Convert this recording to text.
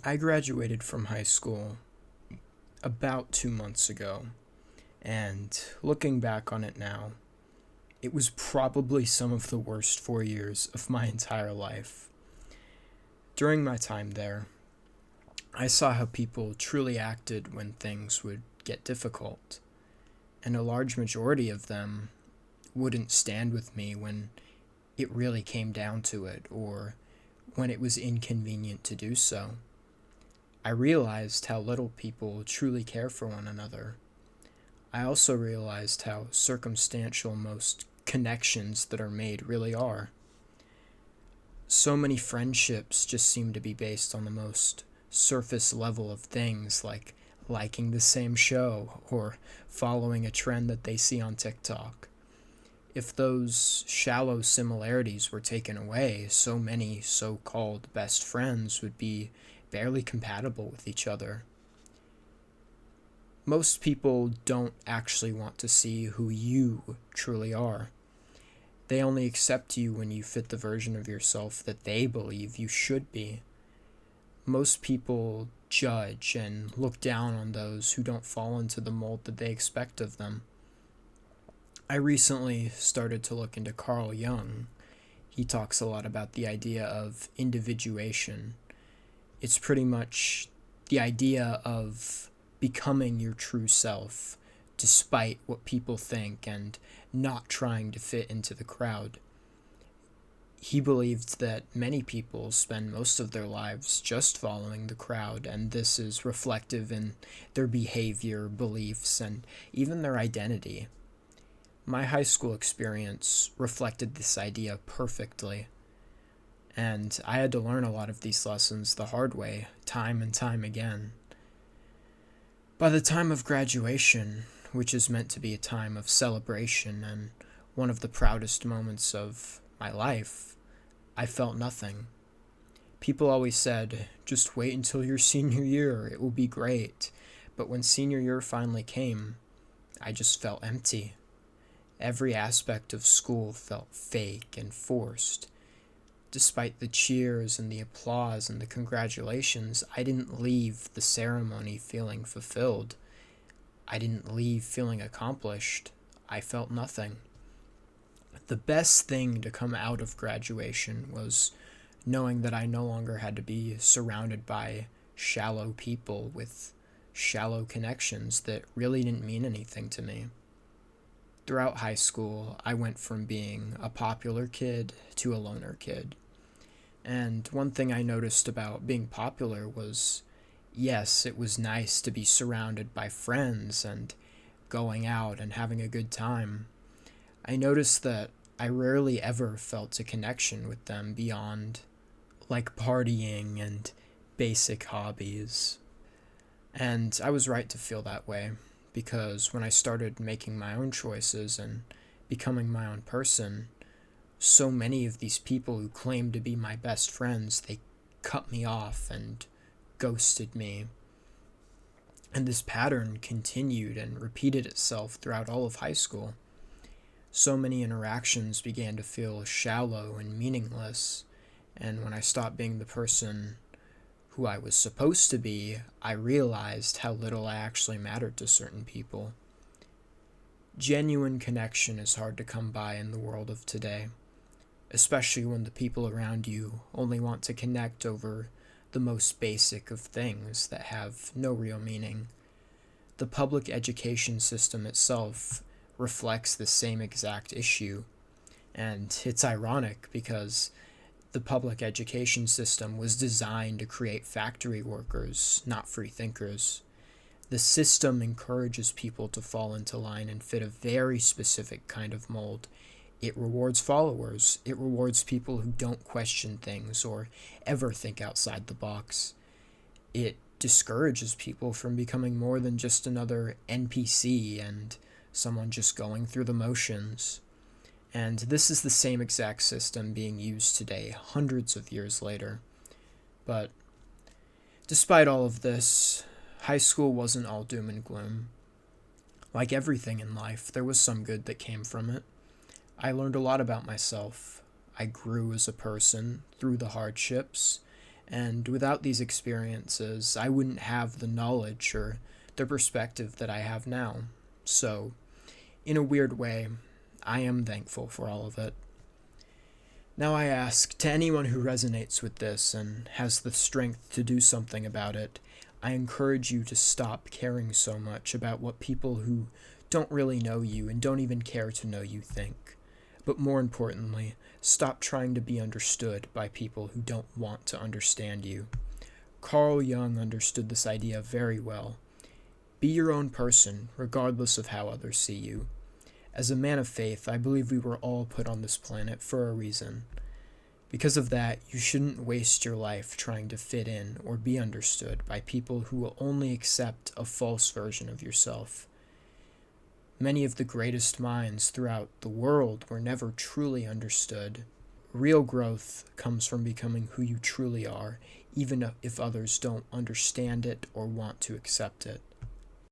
I graduated from high school about 2 months ago, and looking back on it now, it was probably some of the worst 4 years of my entire life. During my time there, I saw how people truly acted when things would get difficult, and a large majority of them wouldn't stand with me when it really came down to it or when it was inconvenient to do so. I realized how little people truly care for one another. I also realized how circumstantial most connections that are made really are. So many friendships just seem to be based on the most surface level of things like liking the same show or following a trend that they see on TikTok. If those shallow similarities were taken away, so many so called best friends would be barely compatible with each other. Most people don't actually want to see who you truly are. They only accept you when you fit the version of yourself that they believe you should be. Most people judge and look down on those who don't fall into the mold that they expect of them. I recently started to look into Carl Jung. He talks a lot about the idea of individuation. It's pretty much the idea of becoming your true self despite what people think and not trying to fit into the crowd. He believed that many people spend most of their lives just following the crowd, and this is reflective in their behavior, beliefs, and even their identity. My high school experience reflected this idea perfectly, and I had to learn a lot of these lessons the hard way, time and time again. By the time of graduation, which is meant to be a time of celebration and one of the proudest moments of my life, I felt nothing. People always said, just wait until your senior year, it will be great. But when senior year finally came, I just felt empty. Every aspect of school felt fake and forced. Despite the cheers and the applause and the congratulations, I didn't leave the ceremony feeling fulfilled. I didn't leave feeling accomplished. I felt nothing. The best thing to come out of graduation was knowing that I no longer had to be surrounded by shallow people with shallow connections that really didn't mean anything to me. Throughout high school, I went from being a popular kid to a loner kid. And one thing I noticed about being popular was yes, it was nice to be surrounded by friends and going out and having a good time. I noticed that I rarely ever felt a connection with them beyond like partying and basic hobbies. And I was right to feel that way because when I started making my own choices and becoming my own person, so many of these people who claimed to be my best friends, they cut me off and ghosted me. And this pattern continued and repeated itself throughout all of high school. So many interactions began to feel shallow and meaningless, and when I stopped being the person who I was supposed to be, I realized how little I actually mattered to certain people. Genuine connection is hard to come by in the world of today, especially when the people around you only want to connect over the most basic of things that have no real meaning. The public education system itself reflects the same exact issue, and it's ironic because the public education system was designed to create factory workers, not free thinkers. The system encourages people to fall into line and fit a very specific kind of mold. It rewards followers. It rewards people who don't question things or ever think outside the box. It discourages people from becoming more than just another NPC and someone just going through the motions. And this is the same exact system being used today, hundreds of years later. But despite all of this, high school wasn't all doom and gloom. Like everything in life, there was some good that came from it. I learned a lot about myself. I grew as a person through the hardships, And without these experiences, I wouldn't have the knowledge or the perspective that I have now. So, in a weird way, I am thankful for all of it. Now I ask, to anyone who resonates with this and has the strength to do something about it, I encourage you to stop caring so much about what people who don't really know you and don't even care to know you think. But more importantly, stop trying to be understood by people who don't want to understand you. Carl Jung understood this idea very well. Be your own person, regardless of how others see you. As a man of faith, I believe we were all put on this planet for a reason. Because of that, you shouldn't waste your life trying to fit in or be understood by people who will only accept a false version of yourself. Many of the greatest minds throughout the world were never truly understood. Real growth comes from becoming who you truly are, even if others don't understand it or want to accept it.